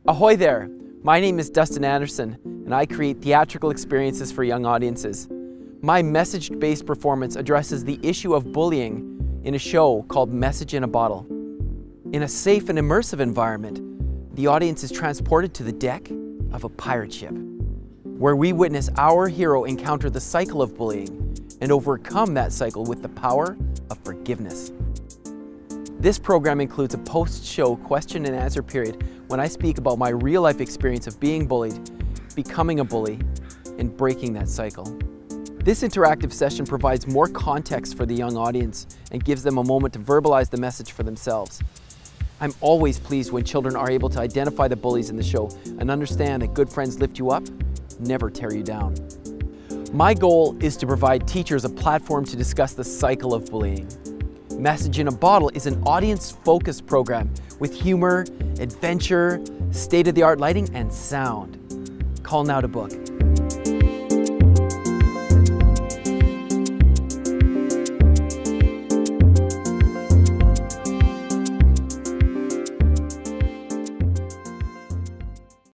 Ahoy there! My name is Dustin Anderson, and I create theatrical experiences for young audiences. My message-based performance addresses the issue of bullying in a show called Message in a Bottle. In a safe and immersive environment, the audience is transported to the deck of a pirate ship, where we witness our hero encounter the cycle of bullying and overcome that cycle with the power of forgiveness. This program includes a post-show question and answer period when I speak about my real-life experience of being bullied, becoming a bully, and breaking that cycle. This interactive session provides more context for the young audience and gives them a moment to verbalize the message for themselves. I'm always pleased when children are able to identify the bullies in the show and understand that good friends lift you up, never tear you down. My goal is to provide teachers a platform to discuss the cycle of bullying. Message in a Bottle is an audience-focused program with humor, adventure, state-of-the-art lighting, and sound. Call now to book.